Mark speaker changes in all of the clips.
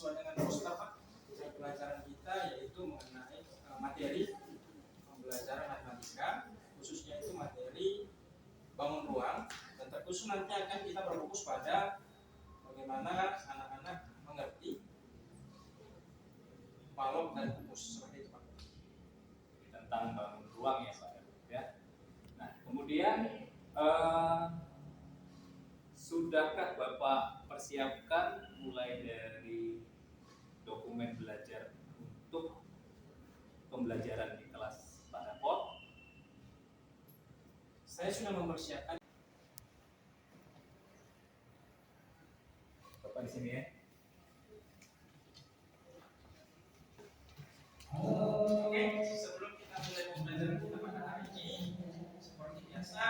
Speaker 1: sesuai dengan Mustafa pelajaran kita yaitu mengenai materi pembelajaran matematika, khususnya itu materi bangun ruang, dan terkhusus nanti akan kita berfokus pada bagaimana anak-anak mengerti balok dan kubus seperti itu Pak.
Speaker 2: Tentang bangun ruang ya Pak ya. Nah kemudian sudahkah Bapak persiapkan mulai dari dokumen belajar untuk pembelajaran di kelas pada POT?
Speaker 1: Saya sudah mempersiapkan.
Speaker 2: Bapak di sini ya.
Speaker 1: Oke, sebelum kita mulai pembelajaran kita pada hari ini, seperti biasa,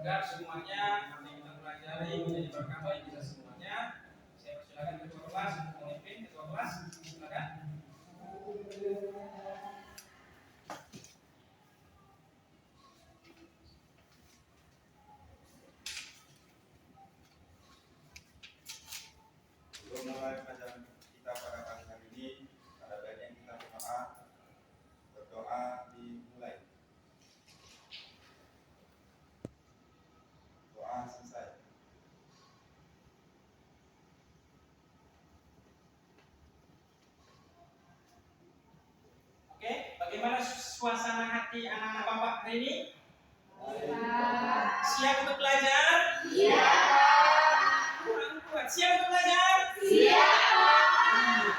Speaker 1: agar semuanya apa yang kita pelajari menjadi berkah bagi kita semuanya, saya persilakan ketua kelas untuk memimpin. Ketua kelas, silakan.
Speaker 3: Sebelum mulai pelajaran kita pada pagi hari ini, pada baiknya kita berdoa dimulai. Doa selesai.
Speaker 1: Oke, bagaimana suasana hati anak-anak Bapak hari ini? Siap untuk belajar?
Speaker 4: Iya.
Speaker 1: Kurang kuat. Siap untuk belajar?
Speaker 4: Siap.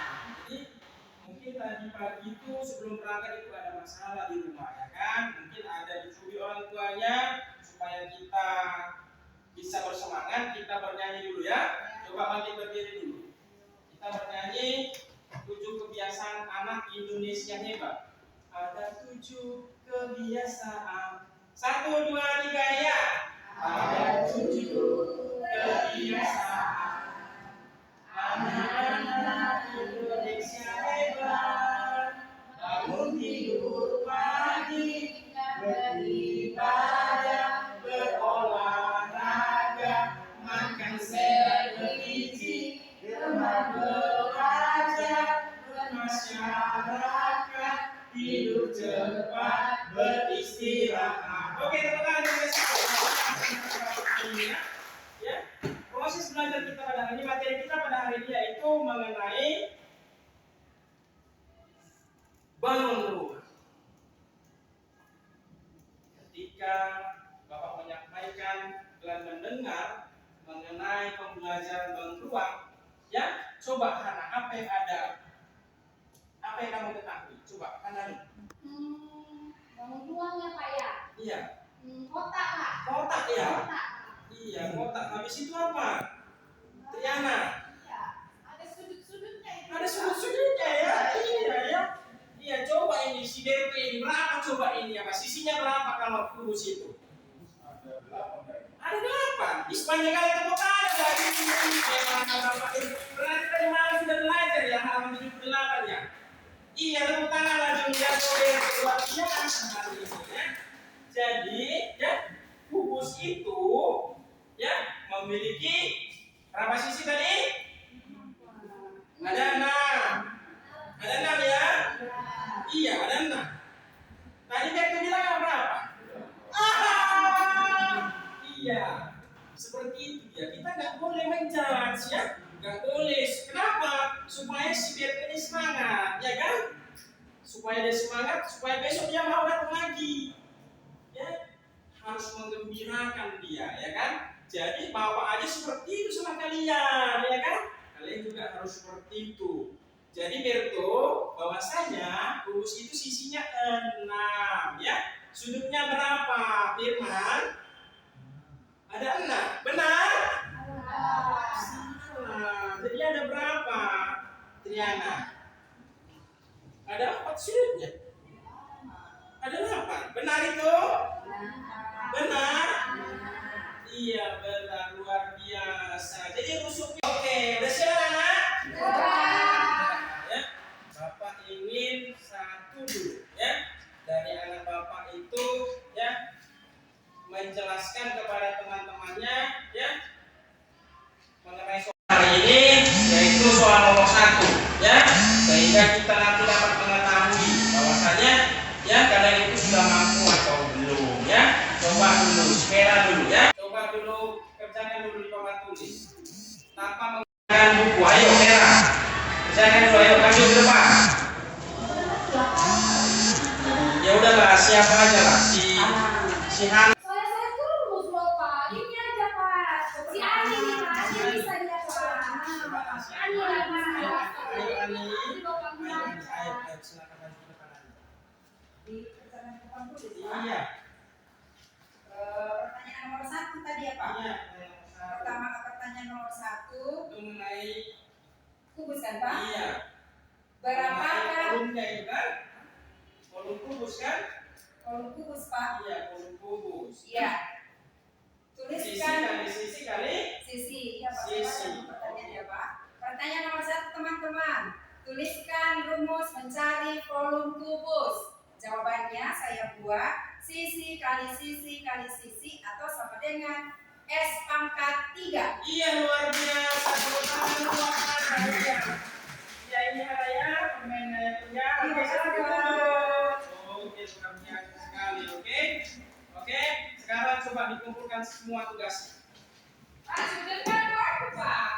Speaker 1: Jadi mungkin tadi pagi itu sebelum berangkat itu ada masalah di rumah ya kan? Mungkin ada dicuri orang tuanya. Supaya kita bisa bersemangat, kita bernyanyi dulu ya. Coba bangkit berdiri dulu. Kita bernyanyi 7 kebiasaan anak Indonesia hebat. Ada 7 kebiasaan. 1, 2, 3 ya. Ada 7 kebiasaan anak Indonesia hebat. Bangun tidur pagi, beribadah, berolahraga, makan sayur bergizi, gemar belajar, bermasyarakat, tidur cepat, beristirahat. Oke, tepuk tangan kita semua. Ya, proses belajar kita pada hari ini, materi kita pada hari ini yaitu mengenai bangun rumah. Ketika Bapak menyampaikan dan mendengar mengenai pembelajaran bangun ruang, ya, coba Hana, apa yang ada? Apa yang kamu ketahui? Coba Hana.
Speaker 4: Bangun ruang ya Pak ya?
Speaker 1: Iya.
Speaker 4: Kotak Pak.
Speaker 1: Kotak ya?
Speaker 4: Kotak.
Speaker 1: Iya, kotak. Habis itu apa? Triana.
Speaker 4: Iya. Ada sudut-sudutnya itu.
Speaker 1: Ada sudut-sudutnya ya? Iya ya. Iya, coba ini si Berto ini berapa coba ini apa? Sisinya berapa kalau kubus itu? Ada 8. Di sepanjang kali tepuk tangan lagi. Berarti tadi malam sudah belajar ya halaman 78 ya? Iya, tepuk tangan lagi biar Berto luar biasa hari ini ya. Jadi, ya, kubus itu ya memiliki berapa sisi tadi? Ada 6. Ada 6 ya? Iya, ada 6. Tadi Berto bilang berapa? Iya, seperti itu ya. Kita nggak boleh menjudge ya, nggak boleh. Kenapa? Supaya si Berto ini semangat, ya kan? Supaya dia semangat, supaya besok dia mau datang lagi. Ya, harus menggembirakan dia, ya kan? Jadi bawa aja seperti itu sama kalian, ya kan? Kalian juga harus seperti itu. Jadi Berto, bahwasanya kubus itu sisinya 6, ya. Sudutnya berapa, Firman? Ada 6, benar? Salah. Jadi ada berapa, Triana? Ada 4 sudutnya. Ada 8, benar itu? Benar? Iya, benar, luar biasa. Jadi rusuknya oke, udah siap anak? Ya, Bapak ingin satu dulu, ya, dari anak Bapak itu, ya, menjelaskan kepada teman-temannya, ya, mengenai soal hari ini, yaitu soal nomor ya, sehingga kita nanti dapat mengetahui bahwasanya ya kalian itu sudah mampu atau belum ya. Coba dulu, skena dulu ya. Coba dulu kerjakan dulu di papan tulis tanpa menggunakan buku. Ayo Hera, kerjakan dulu, ayo maju ke depan. Ya udahlah, siapa aja lah, si Han.
Speaker 4: Saya terus loh Pak. Ini aja Pak. Si Ani nih Pak. Ani bisa dia Pak. Ani lah Pak.
Speaker 1: Ani.
Speaker 4: Di bawah
Speaker 1: Ayo,
Speaker 4: Pak.
Speaker 1: silakan maju ke depan.
Speaker 5: Di pertanyaan papan tulis, Pak.
Speaker 1: Iya.
Speaker 5: Pertanyaan nomor 1 tadi ya Pak.
Speaker 1: Iya.
Speaker 5: Pertama pertanyaan nomor 1
Speaker 1: Itu mengenai
Speaker 5: kubus kan Pak?
Speaker 1: iya.
Speaker 5: Berapakah
Speaker 1: Kolomnya itu kan? Kolom kubus kan?
Speaker 5: kolom kubus Pak?
Speaker 1: Iya, kolom kubus.
Speaker 5: Iya.
Speaker 1: Sisi
Speaker 5: Tuliskan
Speaker 1: kali sisi kali.
Speaker 5: sisi. Iya Pak.
Speaker 1: Sisi.
Speaker 5: Pertanyaan ya Pak. Pertanyaan nomor 1 teman-teman. Tuliskan rumus mencari kolom kubus. Jawabannya saya buat sisi kali sisi kali sisi atau sama dengan S pangkat 3.
Speaker 1: Iya, luar biasa. Tepuk tangan luar biasa. Ya ini Haraya, pemainnya punya.
Speaker 5: Iya,
Speaker 1: Oke,
Speaker 5: Pak.
Speaker 1: oke, luar biasa sekali. Oke, oke. Sekarang coba dikumpulkan semua tugas.
Speaker 4: Pak, sudah kan aku Pak.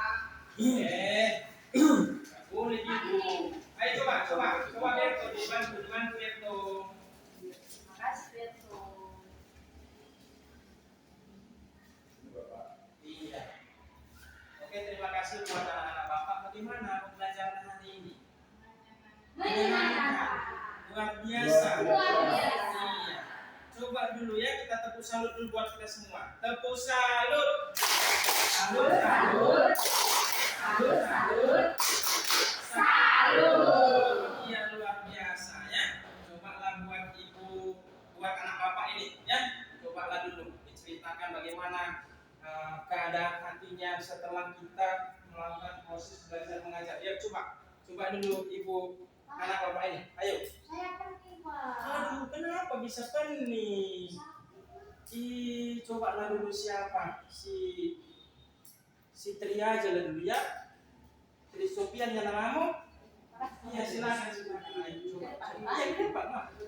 Speaker 1: Nggak boleh gitu. Ayo coba Berto, dibantu Berto.
Speaker 4: Makasih Beto.
Speaker 1: Iya. Oke, terima kasih buat anak-anak Bapak. Bagaimana pembelajaran hari ini?
Speaker 4: Menyenangkan.
Speaker 1: Luar biasa.
Speaker 4: Luar biasa.
Speaker 1: Iya. Coba dulu ya, kita tepuk salut dulu buat kita semua. Tepuk salut. Salut, salut. Salut, salut.
Speaker 4: Salut.
Speaker 1: Iya, luar biasa ya. Cobalah buat ibu, buat anak Bapak ini ya. Cobalah dulu diceritakan bagaimana keadaan hatinya setelah kita melakukan proses belajar mengajar. Ya, coba dulu ibu anak Bapak ini. Ayo.
Speaker 4: Saya penting Pak.
Speaker 1: Aduh, kenapa bisa pening? Cobalah dulu siapa? Si Tri aja lah dulu ya. Tri Sofian ya namamu? Iya, silakan. Ayo, coba. Iya, di depan, Mak.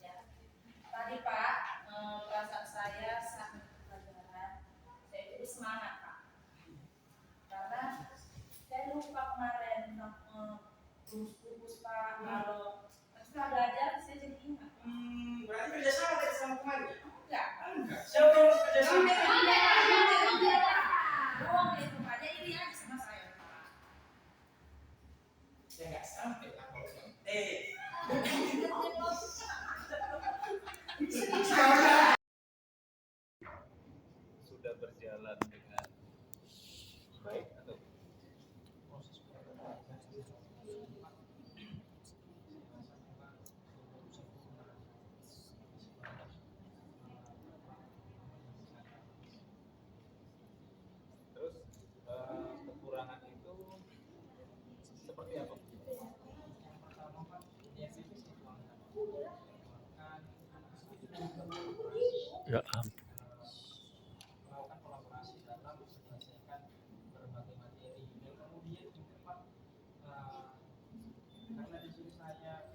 Speaker 5: Ya. Tadi Pak, perasaan saya saat pelajaran saya itu semangat Pak. Karena saya lupa kemarin rumus kubus Pak. Kalau setelah belajar saya jadi ingat.
Speaker 1: Berarti kerjasama tadi sama temannya?
Speaker 5: Enggak.
Speaker 1: Enggak. Siapa yang kerjasama?
Speaker 5: Bohong itu Pak. Jadi ini aja sama saya Pak.
Speaker 1: Ya nggak sampai lah kalau
Speaker 2: Sudah berjalan dengan baik atau terus kekurangan itu seperti apa? Ya ampun.
Speaker 1: melakukan kolaborasi dalam menyelesaikan berbagai materi dan kemudian yang keempat karena di sini saya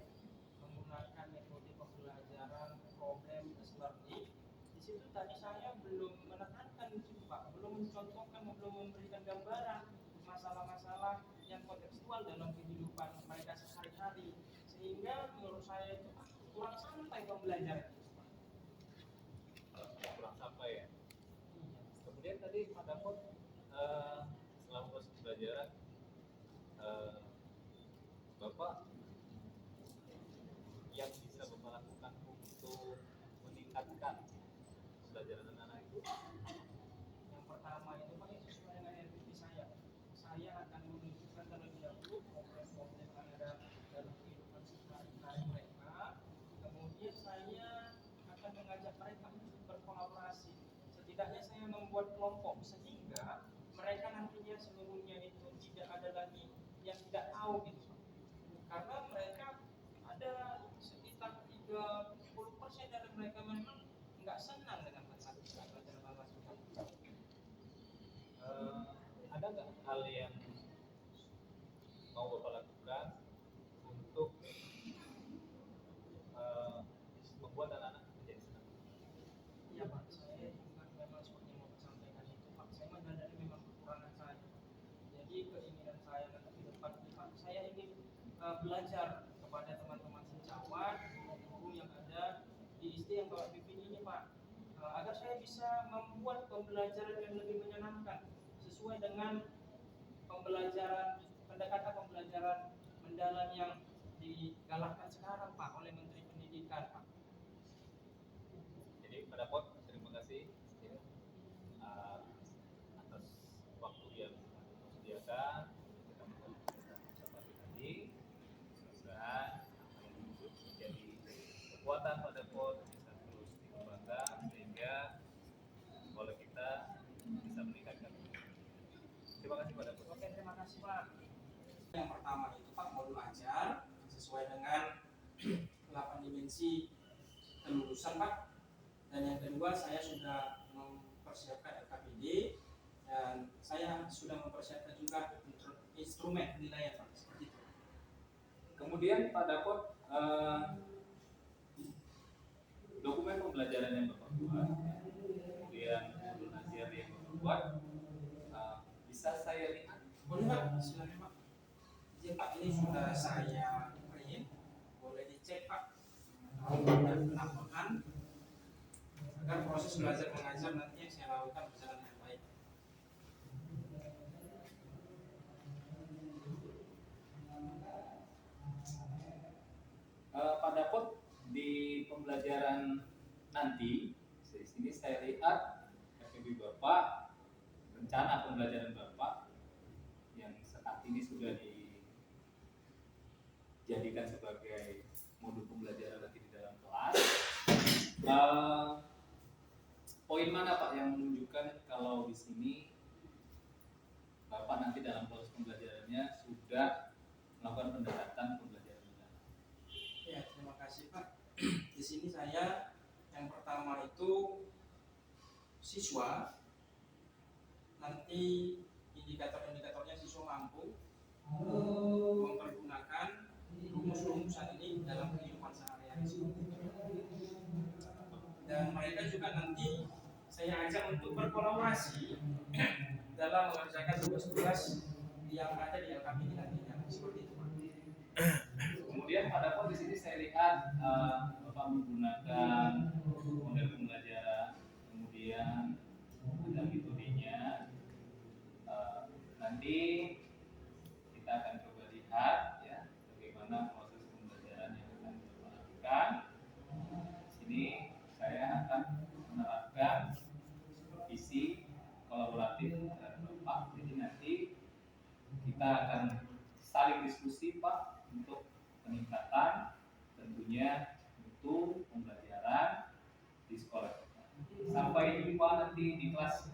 Speaker 1: menggunakan metode pembelajaran problem based learning. Di situ tadi saya belum menekankan di situ Pak, belum mencontohkan, belum memberikan gambaran masalah-masalah yang kontekstual dalam kehidupan mereka sehari-hari, sehingga menurut saya itu kurang sampai pembelajaran.
Speaker 2: Kurang sampai ya. Kemudian tadi Pak Dapot selama proses pembelajaran Bapak yang bisa Bapak lakukan untuk meningkatkan pembelajaran anak-anak itu?
Speaker 1: Yang pertama itu Pak, sesuai dengan energi saya akan menunjukkan terlebih dahulu problem-problem yang ada dalam kehidupan sehari-hari mereka. Kemudian saya akan mengajak mereka untuk berkolaborasi. Setidaknya saya membuat kelompok sehingga mereka nantinya seluruhnya itu tidak ada lagi yang tidak tahu gitu. Karena mereka ada sekitar 30% dari mereka memang nggak senang dengan matematika, pelajaran matematika. belajar kepada teman-teman sejawat guru yang ada di SD yang Bapak pimpin ini Pak, agar saya bisa membuat pembelajaran yang lebih menyenangkan sesuai dengan pendekatan pembelajaran mendalam yang digalakkan sekarang Pak oleh Menteri Pendidikan Pak.
Speaker 2: Jadi pada Pot, terima kasih ya, atas waktu yang disediakan kita melakukan observasi tadi. Mudah-mudahan apa yang menjadi kekuatan pada Pot bisa terus dikembangkan sehingga sekolah kita bisa meningkatkan. Terima kasih pada Pot.
Speaker 1: Oke, terima kasih Pak. Yang pertama itu Pak modul ajar sesuai dengan 8 dimensi kelulusan Pak. Dan yang kedua saya sudah mempersiapkan LKPD dan saya sudah mempersiapkan juga instrumen penilaian Pak, seperti itu.
Speaker 2: Kemudian Pak Dapot, dokumen pembelajaran yang Bapak buat, kemudian modul ajar yang Bapak buat, bisa saya lihat?
Speaker 1: Boleh Pak, silakan Pak. Izin Pak, ini sudah saya print, boleh dicek Pak. Dan penampakan agar proses belajar mengajar nanti yang saya lakukan berjalan dengan baik.
Speaker 2: Pak Dapot, di pembelajaran nanti, di sini saya lihat FEB Bapak, rencana pembelajaran Bapak yang saat ini sudah dijadikan sebagai modul pembelajaran nanti di dalam kelas. Poin mana Pak yang menunjukkan kalau di sini Bapak nanti dalam proses pembelajarannya sudah melakukan pendekatan pembelajaran mendalam?
Speaker 1: Ya, terima kasih Pak. Di sini saya yang pertama itu siswa, nanti indikator-indikatornya siswa mampu mempergunakan rumus-rumusan ini dalam kehidupan sehari-hari. Dan mereka juga nanti saya ajak untuk berkolaborasi dalam mengerjakan tugas-tugas yang ada di LKPD nantinya, seperti itu Pak.
Speaker 2: Kemudian pada Dapot di sini saya lihat Bapak menggunakan model pembelajaran, kemudian ada metodenya. Nanti kita akan coba lihat ya bagaimana proses pembelajaran yang akan kita lakukan. Di sini saya akan menerapkan supervisi kolaboratif dengan Bapak. Jadi nanti kita akan saling diskusi Pak untuk peningkatan tentunya mutu pembelajaran di sekolah kita. Sampai jumpa nanti di kelas